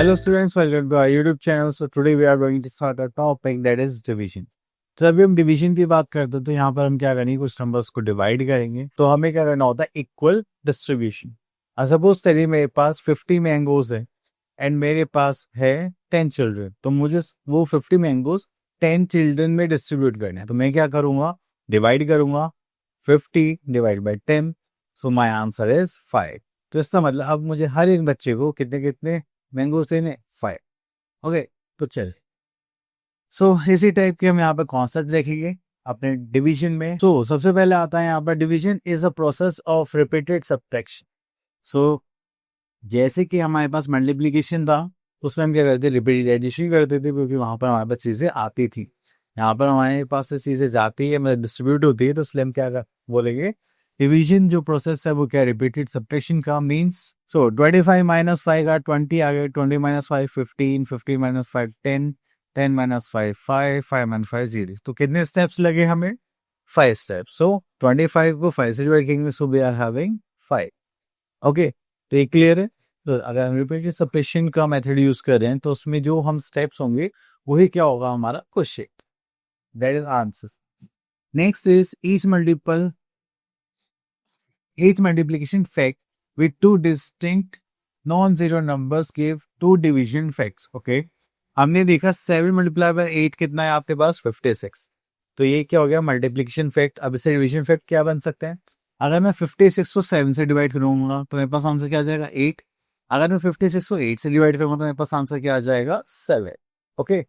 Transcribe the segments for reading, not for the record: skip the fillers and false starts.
Hello students, welcome to our YouTube channel. So today we are going to start a topic that is division. तो अभी हम division की बात करते हैं तो यहाँ पर हम क्या करेंगे, कुछ नंबर्स को डिवाइड करेंगे तो हमें क्या करना होता है, इक्वल डिस्ट्रीब्यूशन। सपोज चलिए मेरे पास 50 मैंगोज है एंड मेरे पास है 10 चिल्ड्रन, तो मुझे वो 50 मैंगोज 10 चिल्ड्रन में डिस्ट्रीब्यूट करना है। तो मैं क्या करूँगा, डिवाइड करूँगा 50 divide by 10, so my answer is 5। तो इसका मतलब अब मुझे हर एक बच्चे को कितने कितने मैंगोज देने, 5। ओके, तो चल इसी टाइप के हम यहाँ पे कॉन्सेप्ट देखेंगे अपने डिवीजन में। सबसे पहले आता है यहाँ पर, division is a process of repeated subtraction. जैसे कि हमारे पास मल्टीप्लिकेशन था तो उसमें हम क्या करते थे, रिपीटेड एडिशन करते थे, क्योंकि वहां पर हमारे पास चीजें आती थी। यहाँ पर हमारे पास से चीजें जाती है, मतलब डिस्ट्रीब्यूट होती है, तो इसलिए हम क्या बोलेंगे, डिवीजन जो प्रोसेस है वो क्या, रिपीटेड सब्ट्रैक्शन का मींस। 25 माइनस 5 का 20 आ गए, 20 माइनस 5 15, 15 माइनस 5 10, 10 माइनस 5 5, 5 माइनस 5 0। तो कितने स्टेप्स लगे हमें, 5 स्टेप्स। 25 को 5 से डिवाइड करेंगे, so we are having 5। Okay, तो ये क्लियर है। तो अगर हम रिपीटेड सब्ट्रैक्शन का मेथड यूज कर रहे हैं तो उसमें जो हम स्टेप्स होंगे वही क्या होगा, हमारा question, that is answer. Next is each multiplication fact with two distinct non-zero numbers give two division facts. Okay, हमने देखा 7 मल्टीप्लाई बाय 8 कितना है आपके पास, 56। तो ये क्या हो गया, मल्टीप्लिकेशन फैक्ट। अब इससे डिवीजन फैक्ट क्या बन सकते हैं, अगर मैं 56 को 7 से डिवाइड करूंगा तो मेरे पास आंसर क्या आ जाएगा, 8। अगर मैं 56 को 8 से डिवाइड करूंगा तो मेरे पास आंसर क्या आ जाएगा, 7। Okay,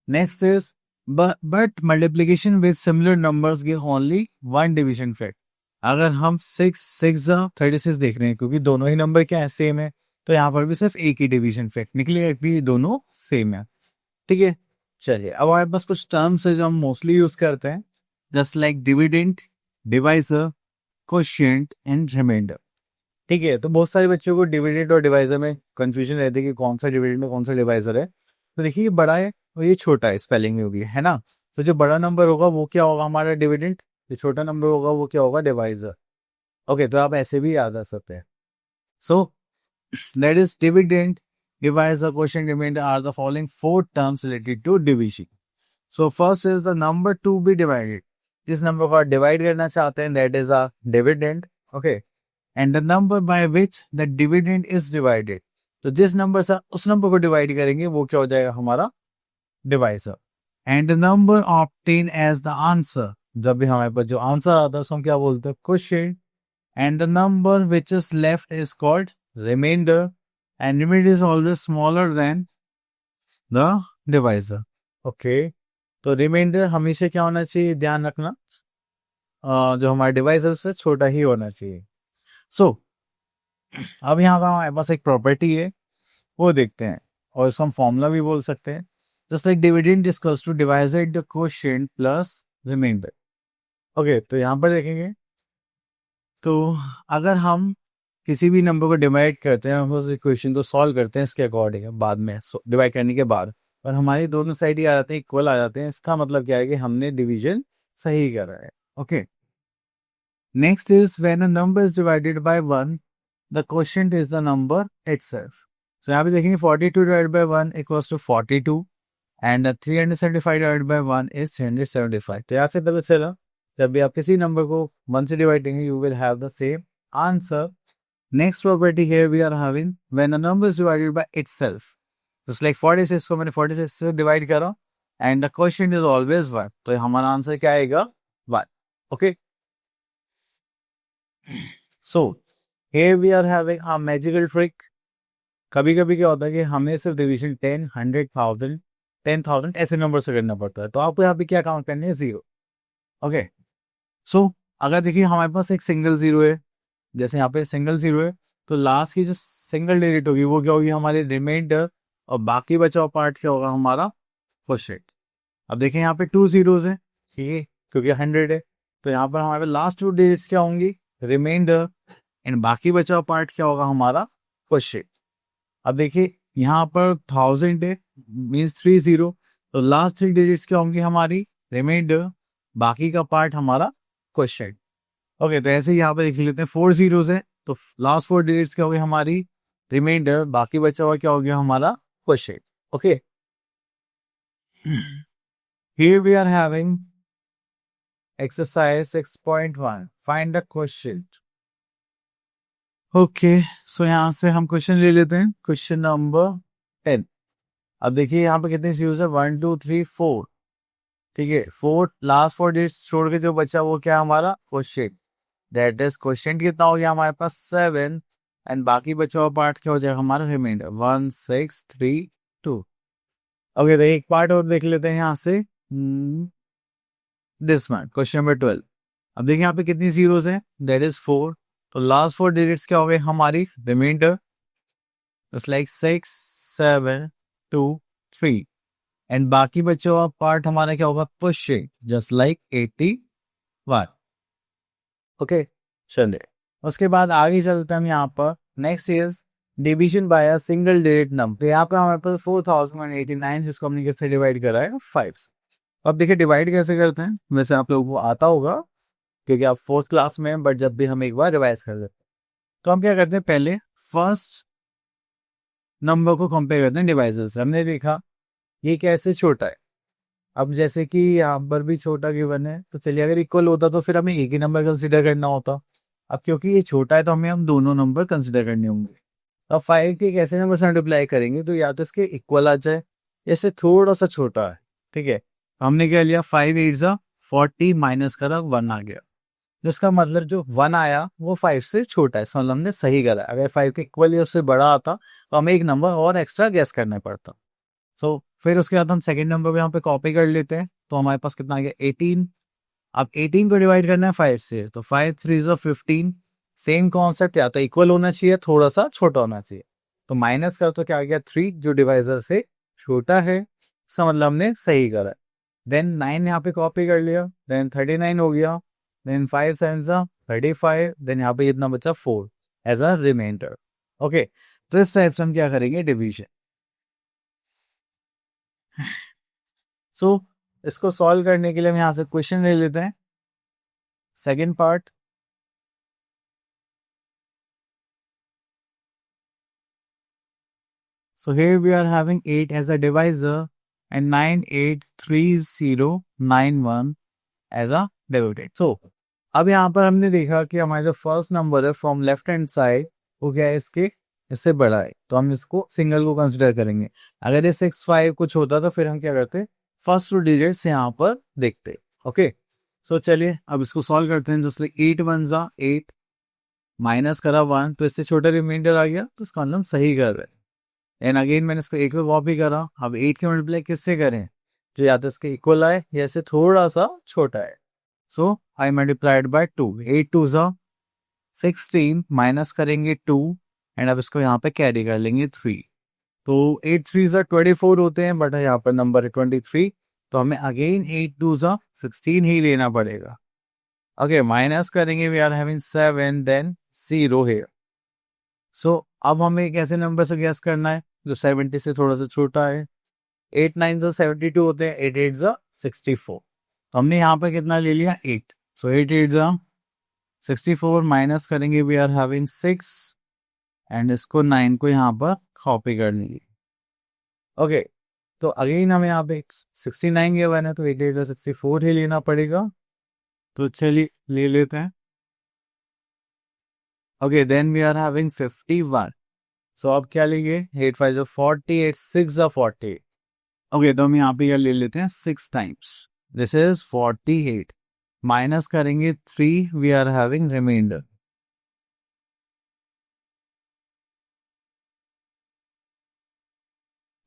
next is but multiplication with similar numbers give only one division fact. अगर हम 6 देख रहे हैं, क्योंकि दोनों ही नंबर क्या है, सेम है, तो यहाँ पर भी सिर्फ एक ही डिवीजन फैक्ट निकलेगा, भी दोनों सेम है। ठीक है, चलिए अब हमारे पास कुछ टर्म्स है जो हम मोस्टली यूज करते हैं, just like dividend, divisor, quotient and remainder. ठीक है, तो बहुत सारे बच्चों को डिविडेंड और डिवाइजर में कंफ्यूजन रहती है कि कौन सा डिविडेंड है कौन सा डिवाइजर है। तो देखिए, ये बड़ा है और ये छोटा है, स्पेलिंग में होगी, है ना। तो जो बड़ा नंबर होगा वो क्या होगा, हमारा डिविडेंड। जो छोटा नंबर होगा वो क्या होगा, डिवाइजर। ओके, तो आप ऐसे भी याद रख सकते हैं। So that is dividend, divisor, quotient, remainder are the following 4 terms related to division. So first is the number to be divided. जिस नंबर को आप डिवाइड करना चाहते हैं that is a dividend. Okay, and the number by which the dividend is divided. तो जिस number से उस नंबर को डिवाइड करेंगे वो क्या हो जाएगा, हमारा divisor. And the number obtain as the answer, जब भी हमारे पास जो आंसर आता है उसको हम क्या बोलते हैं, quotient. And the number which is left is called remainder, and remainder is always smaller than the divisor. Okay, तो रिमाइंडर हमेशा क्या होना चाहिए, ध्यान रखना, जो हमारा डिवाइजर से छोटा ही होना चाहिए। अब यहाँ पर हमारे पास एक प्रॉपर्टी है, वो देखते हैं, और इसको हम फॉर्मूला भी बोल सकते हैं, just like dividend is equals to divided the quotient plus remainder. Okay, तो यहाँ पर देखेंगे, तो अगर हम किसी भी नंबर को डिवाइड करते हैं, हम उस इक्वेशन को सॉल्व करते हैं इसके अकॉर्डिंग बाद में, डिवाइड करने के बाद, और हमारी दोनों साइड ही आ जाते हैं, इक्वल आ जाते हैं, इसका मतलब क्या है कि हमने डिवीजन सही करा है। Okay, next is when a number is divided by 1 the quotient is the number itself. So यहाँ पे देखेंगे 42 divided by 1 equals to 42, and 375 divided by 1 is 375। तो यहाँ से पता चला, जब भी आप किसी नंबर को 1 से डिवाइड करेंगे you will have the same answer. Next property here we are having when a number is divided by itself. Just like 46 को मैंने 46 से डिवाइड करा and the quotient is always 1, तो हमारा आंसर क्या आएगा, 1। Okay, so here we are having a magical trick. कभी कभी क्या होता है कि हमें सिर्फ डिवीजन 10, 100, 1000, 10,000 ऐसे नंबर से करना पड़ता है, तो आपको यहाँ पे क्या काउंट करने है, 0। ओके, सो अगर देखिए हमारे पास एक सिंगल 0 है, जैसे यहाँ पे सिंगल 0 है, तो लास्ट की जो सिंगल डिजिट होगी वो क्या होगी, हमारे रिमाइंडर, और बाकी बचा हुआ पार्ट क्या होगा, हमारा क्वोशिएंट। अब देखें यहाँ पे 2 zeros है, ठीक है, क्योंकि 100 है, तो यहाँ पर हमारे लास्ट 2 डिजिट्स क्या होंगी, रिमाइंडर, एंड बाकी बचा हुआ पार्ट क्या होगा, हमारा क्वोशिएंट। अब देखिए यहाँ पर 1000 है, मीन्स 3 0, तो लास्ट 3 डिजिट्स क्या होंगी, हमारी रिमाइंडर, बाकी का पार्ट हमारा क्वोशिएंट। ओके, तो ऐसे ही यहाँ पे देख लेते हैं 4 zeros है, तो लास्ट 4 डिजिट्स क्या होगी, हमारी रिमाइंडर, बाकी बचा हुआ क्या हो गया हमारा question. Okay, here we are having exercise 6.1 find the question. Okay, so यहाँ से हम क्वेश्चन ले लेते हैं. Question number 10. अब देखिए यहाँ पे कितने सीरीज है, 1 2 3 4. ठीक है, 4 लास्ट 4 डिजिट छोड़ के जो बचा वो क्या हमारा क्वेश्चन. दैट इज क्वेश्चन कितना हो गया हमारे पास 7, एंड बाकी बचा हुआ पार्ट क्या हो जाएगा हमारा रिमाइंडर 1 6 3 2. ओके, तो एक पार्ट और देख लेते हैं यहाँ से. This one question number 12. अब देखिए यहाँ पे कितनी जीरोस हैं, दैट इज 4. तो लास्ट 4 डिजिट्स क्या हो गए हमारी रिमाइंडर, जस्ट लाइक 6 7 2 3, एंड बाकी बचा हुआ पार्ट हमारा क्या होगा क्वेश्चन, जस्ट लाइक 81. ओके, चलिए उसके बाद आगे चलते हैं हम यहाँ पर. Next is division bye a single digit number. यहाँ पर हमारे पास 4089 जिसको हमने कैसे डिवाइड करा है 5 से. अब देखिए डिवाइड कैसे करते हैं, वैसे आप लोगों को आता होगा क्योंकि आप 4th क्लास में हैं, बट जब भी हम एक बार रिवाइज कर देते हैं तो हम क्या करते हैं, पहले फर्स्ट नंबर को कंपेयर करते हैं डिवाइजर से. हमने देखा ये कैसे छोटा है. अब जैसे कि यहाँ पर भी छोटा गिवन है, तो चलिए अगर इक्वल होता तो फिर हमें एक ही नंबर कंसिडर करना होता. अब क्योंकि ये छोटा है तो हमें हम दोनों नंबर कंसिडर करने होंगे. अब 5 के कैसे नंबर से मल्टीप्लाई करेंगे, तो या तो इसके इक्वल आ जाए, जैसे थोड़ा सा छोटा है. ठीक है, हमने क्या लिया 5 8 जा 40 माइनस करा 1 आ गया. जिसका मतलब जो 1 आया वो 5 से छोटा है, मतलब हमने सही करा. अगर 5 के इक्वल या उससे बड़ा आता तो हमें एक नंबर और एक्स्ट्रा गेस करना पड़ता. सो फिर उसके बाद हम सेकंड नंबर पे यहाँ पे कॉपी कर लेते हैं. तो हमारे पास कितना आ गया 18. अब 18 को डिवाइड करना है 5 से, तो 5 3 15. सेम कॉन्सेप्ट, या तो इक्वल होना चाहिए थोड़ा सा छोटा होना चाहिए. तो माइनस कर तो क्या आ गया 3 जो डिवाइजर से छोटा है, इसका मतलब हमने सही करा. देन 9 यहाँ पे कॉपी कर लिया, देन 39 हो गया, देन 5 7 35, देन यहाँ पे इतना बचा 4 एज अ रिमाइंडर. ओके, तो इस टाइप से हम क्या करेंगे डिवीजन. सो इसको सॉल्व करने के लिए हम यहाँ से क्वेश्चन ले लेते हैं. Second part, so here we are having 8 as a divisor and 983091 as a derivative. So अब यहाँ पर हमने देखा कि हमारा जो फर्स्ट नंबर है फ्रॉम लेफ्ट हैंड साइड वो क्या है इसके इससे बड़ा है, तो हम इसको सिंगल को कंसिडर करेंगे. अगर ये 6 5 कुछ होता तो फिर हम क्या करते, फर्स्ट 2 डिजिट्स यहाँ पर देखते. ओके, सो चलिए अब इसको सॉल्व करते हैं. जस्ट लाइक 8 1 जा 8 माइनस करा 1, तो इससे छोटा रिमाइंडर आ गया, तो इसका मतलब हम सही कर रहे हैं. एंड अगेन मैंने इसको 1 पे कॉपी करा. अब 8 के मल्टीप्लाई किससे करें, जो या तो इसके इक्वल आए या इससे थोड़ा सा छोटा है. सो आई मल्टीप्लाइड बाय 2. 8 2 जा 16 माइनस करेंगे 2, एंड अब इसको यहाँ पे कैरी कर लेंगे 3. तो 8 3 जा 24 होते हैं, बट यहाँ पर नंबर है 23, तो हमें अगेन 8 2 जा 16 ही लेना पड़ेगा. ओके, माइनस करेंगे, वी आर हैविंग 7 देन 0 है. सो अब हमें कैसे नंबर से गैस करना है जो 70 से थोड़ा सा छोटा है. 8 9 जा 72 होते हैं, 8 8 जा 64. तो हमने यहाँ पर कितना ले लिया 8. सो 8 8 जा 64 माइनस करेंगे, वी आर हैविंग 6, एंड इसको 9 को यहाँ पर कॉपी कर लेंगे. ओके, तो अगेन हमें यहाँ पे 69 के वन है, तो 8 8 जा 64 ही लेना पड़ेगा. तो चलिए ले लेते हैं. Okay, then we are having 51. So अब क्या लेंगे 8 5 जा 40, 8 6 जा 40. ओके, तो हम यहाँ पे ले लेते हैं 6 टाइम्स, दिस इज 48 माइनस करेंगे 3, we are having reminder.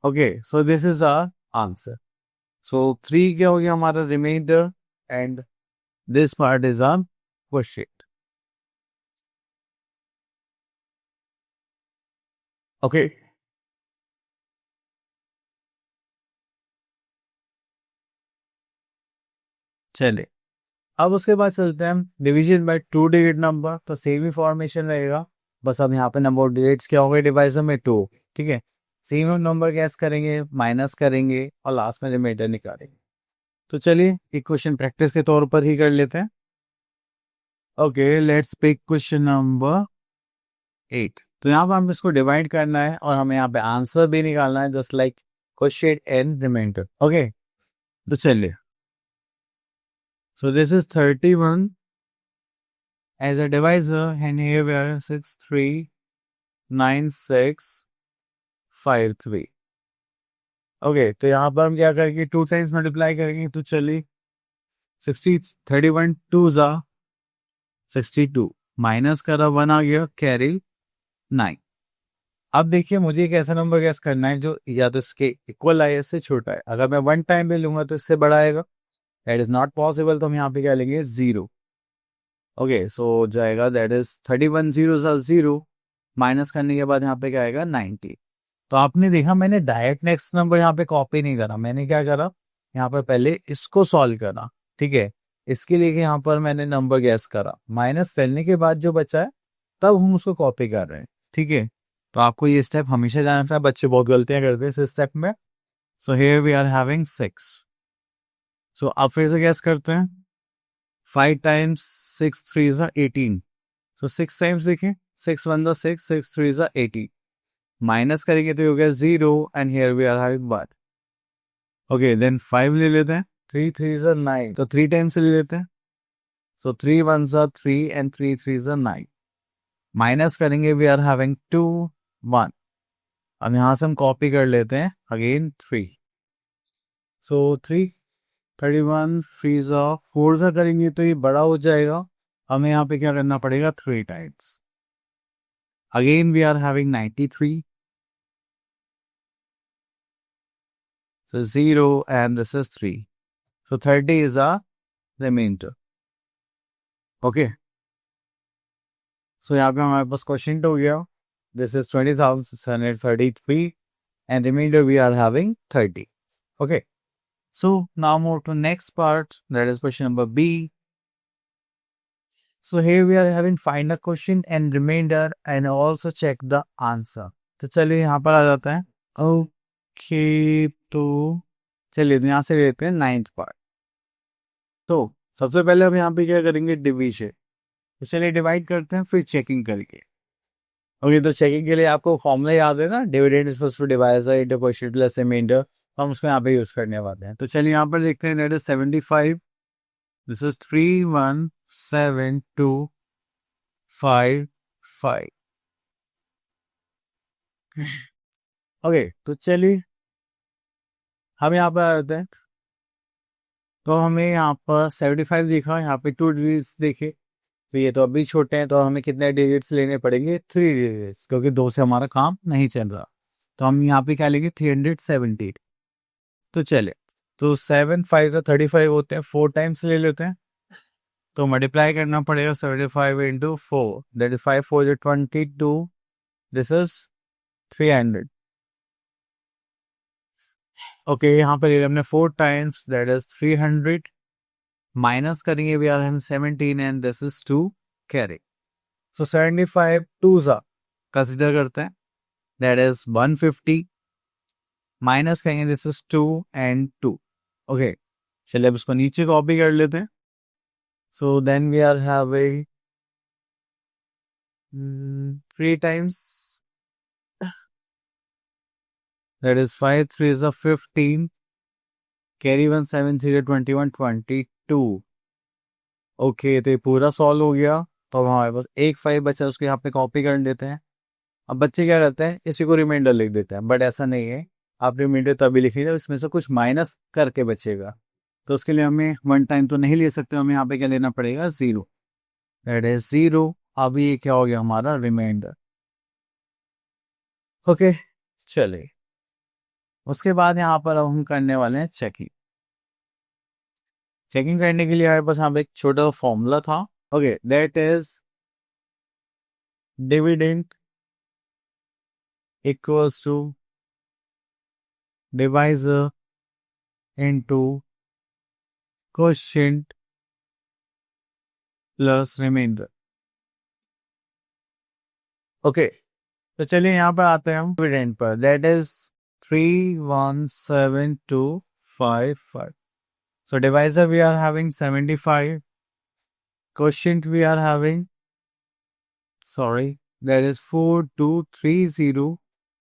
Okay, so this is our answer. So 3 क्या हो गया हमारा reminder, and this part is our question. Okay, चलिए अब उसके बाद चलते हैं हम डिवीजन बाय 2 डिजिट नंबर. तो सेम ही फॉर्मेशन रहेगा, बस अब यहाँ पे नंबर ऑफ डिजिट्स क्या हो गए डिवाइजर में 2. ठीक है, सेम नंबर गैस करेंगे, माइनस करेंगे और लास्ट में रिमाइंडर निकालेंगे. तो चलिए एक क्वेश्चन प्रैक्टिस के तौर पर ही कर लेते हैं. Okay, let's pick question number 8. तो यहाँ पर हमें इसको डिवाइड करना है और हमें यहाँ पे आंसर भी निकालना है, just like question and remainder. Okay, तो चलिए, so this is 31 as a divisor and here we are 639653। Okay, तो यहाँ पर हम क्या करेंगे, 2 टाइम्स मल्टीप्लाई करेंगे। तो चलिए, 31 2 जा 62, माइनस करा 1 आ गया, कैरी 9। अब देखिए, मुझे एक ऐसा नंबर गैस करना है जो या तो इसके इक्वल आए, इससे छोटा है। अगर मैं 1 टाइम पे लूंगा तो इससे बड़ा आएगा, दैट इज नॉट पॉसिबल। तो हम यहाँ पे क्या लेंगे, 0। ओके, सो जाएगा दैट इज 31 0 सा 0, माइनस करने के बाद यहाँ पे क्या आएगा, 90। तो आपने देखा, मैंने डायरेक्ट नेक्स्ट नंबर यहाँ पे कॉपी नहीं करा, मैंने क्या करा, यहाँ पर पहले इसको सॉल्व करा। ठीक है, इसके लिए यहाँ पर मैंने नंबर गैस करा, माइनस करने के बाद जो बचा है तब हम उसको कॉपी कर रहे हैं। ठीक है, तो आपको ये स्टेप हमेशा जानना था, बच्चे बहुत गलतियां करते हैं इस स्टेप में। So here we are having 6। सो अब फिर से गैस करते हैं, 5 टाइम्स 6 3 is 18। सो 6 टाइम्स देखें, 6 1 is 6, 6 3 is 18, माइनस करेंगे तो हो गया 0 and here we are having 1। Okay, then 5 ले लेते हैं, 3 3 is 9, तो 3 टाइम्स ले लेते हैं। सो 3 1 is 3 एंड 3 3 is 9, माइनस करेंगे, वी आर हैविंग 2 1। अब यहाँ से हम कॉपी कर लेते हैं अगेन 3। सो 3 31 3 4 सा करेंगे तो ये बड़ा हो जाएगा, हमें यहाँ पे क्या करना पड़ेगा, 3 times. Again we are having 93। So 0 and this is 3. So 30 is a remainder. Okay. So यहाँ पे हमारे पास क्वेश्चन हो गया, this is 20,633 and remainder we are having 30. Okay. So now move to next part, that is question number B. So here we are having find a question and remainder and also check the answer. तो चलिए यहाँ पर आ जाता है। Okay, तो चलिए यहाँ से लेते हैं 9th पार्ट। तो सबसे पहले हम यहाँ पे क्या करेंगे, डिवीजन। तो चलिए डिवाइड करते हैं, फिर चेकिंग करेंगे। ओके, तो चेकिंग के लिए आपको फॉर्मूला याद है ना, dividend is equals to divisor into quotient plus remainder. तो हम उसको यहाँ पे यूज करने वाले हैं। तो चलिए यहाँ पर देखते हैं, that is 75, this is 3172555। Okay, तो चलिए हम यहाँ पर आ जाते हैं। तो हमें यहाँ पर 75 दिखा, यहाँ पे 2 डिजिट्स देखे, तो ये तो अभी छोटे हैं, तो हमें कितने डिजिट्स लेने पड़ेंगे, 3 डिजिट्स, क्योंकि 2 से हमारा काम नहीं चल रहा। तो हम यहाँ पे क्या लेंगे, 370। तो चले, तो 7 5 35 होते हैं, 4 टाइम्स ले लेते हैं। तो मल्टीप्लाई करना पड़ेगा 75 into 4, that is 5 4 22, this is 300। Okay, यहाँ पे ले लिया हमने 4 टाइम्स, दैट इज 300, माइनस करेंगे, we are having 17 and this is 2 carry. So 75 2 सा कंसिडर करते हैं, दैट इज 150, माइनस करेंगे, दिस इज 2 एंड 2। ओके, चलिए अब इसको नीचे कॉपी कर लेते हैं। So then we are having 3 times, that is 5 3 is 15, carry 1 7 3 21 22। Okay, तो ये पूरा सॉल्व हो गया। तो अब हमारे पास एक 5 बचा, उसको यहाँ पे कॉपी कर लेते हैं। अब बच्चे क्या करते हैं, इसी को रिमाइंडर लिख देते हैं, बट ऐसा नहीं है। आप रिमाइंडर तभी लिखिए जब इसमें से कुछ माइनस करके बचेगा। तो उसके लिए हमें 1 टाइम तो नहीं ले सकते, हमें यहाँ पे क्या लेना पड़ेगा, 0, दैट इज 0। अब ये क्या हो गया, हमारा रिमाइंडर। ओके, चलिए उसके बाद यहाँ पर अब हम करने वाले हैं चेकिंग। चेकिंग करने के लिए हमारे पास यहाँ पे एक छोटा फॉर्मूला था। Okay, that is dividend equals to divisor into quotient plus remainder. Okay, तो चलिए यहाँ पर आते हैं हम डिविडेंड पर, that is 3172555। So divisor we are having 75, quotient we are having, sorry, that is 4230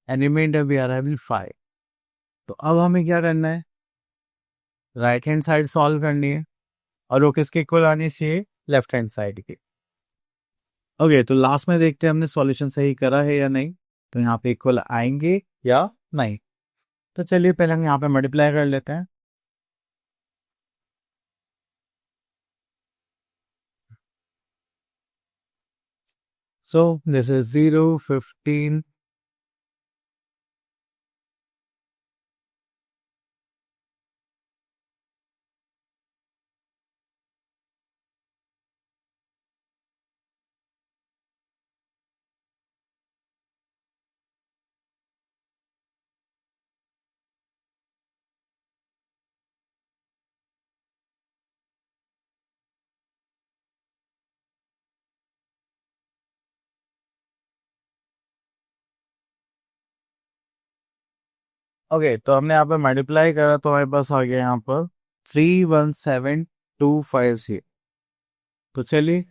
and remainder we are having 5। तो अब हमें क्या करना है, राइट हैंड साइड सॉल्व करनी है और वो किसके इक्वल आनी चाहिए, लेफ्ट हैंड साइड के। ओके, तो लास्ट में देखते हैं हमने सॉल्यूशन सही करा है या नहीं, तो यहाँ पे इक्वल आएंगे या नहीं। तो चलिए पहले हम यहाँ पे मल्टीप्लाई कर लेते हैं। सो दिस इज 0, 15, ओके तो हमने यहाँ पे मल्टीप्लाई करा तो हमारे पास आ गया यहाँ पर 317250। तो चलिए,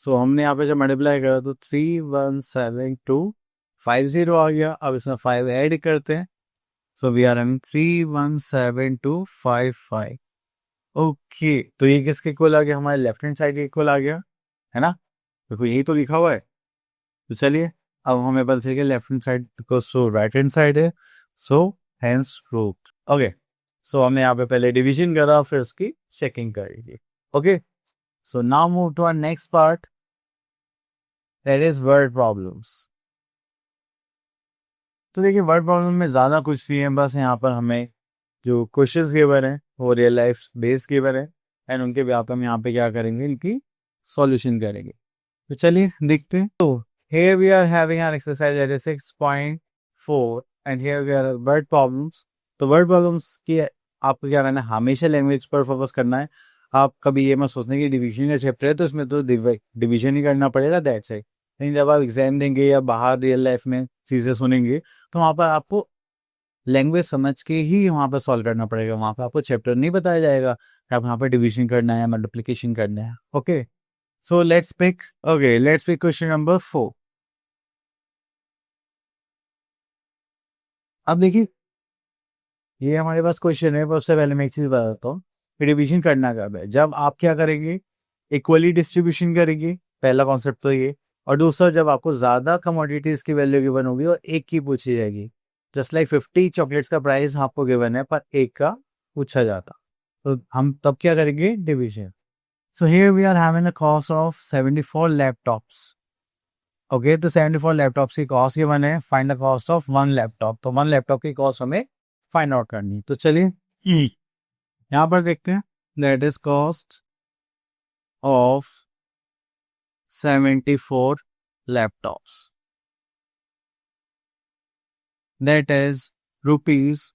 सो हमने यहाँ पे जब मल्टीप्लाई करा तो 317250 आ गया। अब इसमें 5 ऐड करते हैं, so we are having 317255। Okay, तो ये किसके इक्वल आ गया, हमारे लेफ्ट हैंड साइड के इक्वल आ गया है ना, देखो यही तो लिखा हुआ है। तो चलिए अब हमें पता चल गया left hand side because so right hand side है, सो हैंस प्रूव्ड। ओके, सो हमने यहाँ पे पहले डिवीजन करा फिर उसकी चेकिंग करेंगे। Okay, so now move to our next part, that is word problems. तो देखिए वर्ड प्रॉब्लम में ज़्यादा कुछ नहीं है, बस यहाँ पर हमें जो क्वेश्चंस गिवन है वो रियल लाइफ बेस गिवन है एंड उनके बेस पे हम यहाँ पे क्या करेंगे, इनकी सॉल्यूशन करेंगे। तो चलिए देखते हैं। तो here we are having an exercise that is 6.4 and here we are word problems। तो word problems की आपको क्या करना है, हमेशा लैंग्वेज पर फोकस करना है। आप कभी ये मत सोचने की डिवीजन का चैप्टर है तो इसमें तो डिवीजन ही करना पड़ेगा, दैट्स इट। लेकिन जब आप एग्जाम देंगे या बाहर रियल लाइफ में चीज़ें सुनेंगे तो वहाँ पर आपको लैंग्वेज समझ के ही वहाँ पर सॉल्व करना पड़ेगा। वहाँ पर आपको चैप्टर नहीं बताया जाएगा कि आप यहाँ पर डिवीजन करना है, मल्टीप्लिकेशन करना है। Okay, so let's pick question number 4। अब देखिए ये हमारे पास क्वेश्चन है, पर उससे पहले मैं एक चीज बताता हूँ, डिवीजन करना कब है, जब आप क्या करेंगे, इक्वली डिस्ट्रीब्यूशन करेंगे, पहला कॉन्सेप्ट तो ये। और दूसरा, जब आपको ज्यादा कमोडिटीज की वैल्यू गिवन होगी और एक की पूछी जाएगी, जस्ट लाइक 50 चॉकलेट्स का प्राइस आपको गिवन है पर एक का पूछा जाता, तो हम तब क्या करेंगे, division. So here we are having the cost of 74 laptops. Okay, तो 74 लैपटॉप्स की कॉस्ट गिवन है, find the cost of one laptop. तो वन लैपटॉप की कॉस्ट हमें फाइंड आउट करनी। तो चलिए यहाँ पर देखते हैं, that is cost of 74 laptops, that is rupees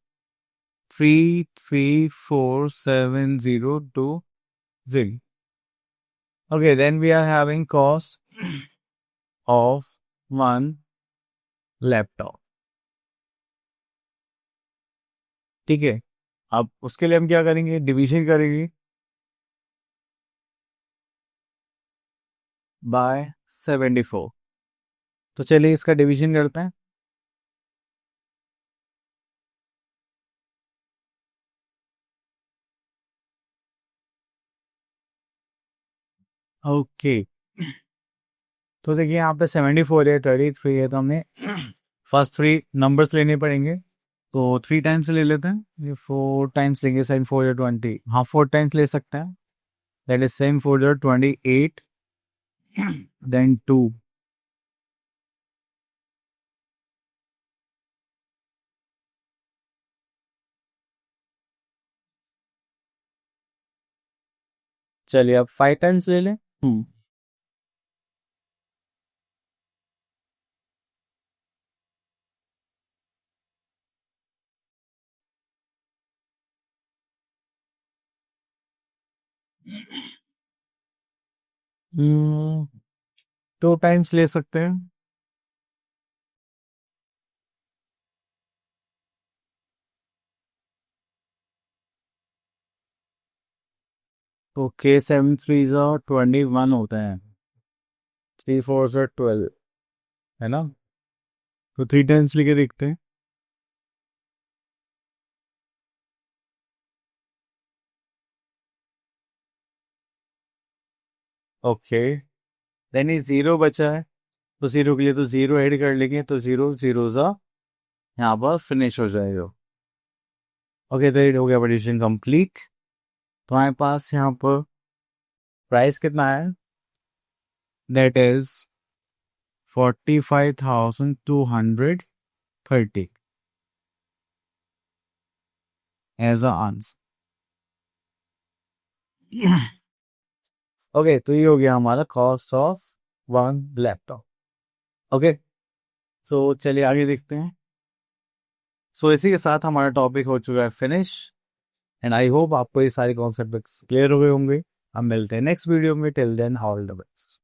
334702। Okay, then we are having cost of one laptop. ठीक है, अब उसके लिए हम क्या करेंगे, डिवीजन करेंगे बाय 74। तो चलिए इसका डिवीजन करते हैं। ओके, तो देखिए यहाँ पे 74 है, 33 है, तो हमने फर्स्ट थ्री नंबर्स लेने पड़ेंगे। तो 3 टाइम्स ले लेते हैं, ये 4 टाइम्स लेंगे, 7 4 या 20, हाँ 4 टाइम्स ले सकते हैं, दैट इज 7 4 या 28, देन 2। चलिए अब 5 टाइम्स ले लें। हम्म 2 टाइम्स ले सकते हैं। ओके, 7 3 21 होता है, 3 4 से 12 है ना, तो 3 10 लिखे देखते हैं। ओके, देन ये 0 बचा है, तो 0 के लिए तो 0 ऐड कर लेंगे, तो 0 0 सा यहाँ पर फिनिश हो जाएगा। ओके, तो ये हो गया एडिशन कंप्लीट। तो हमारे पास यहाँ पर प्राइस कितना है, that is 45,230 as a answer. Okay, तो ये हो गया हमारा cost of one laptop. Okay, so चलिए आगे देखते हैं। सो इसी के साथ हमारा टॉपिक हो चुका है फिनिश, एंड आई होप आपको ये सारे कॉन्सेप्ट क्लियर हो गए होंगे। हम मिलते हैं नेक्स्ट वीडियो में, till then all the best.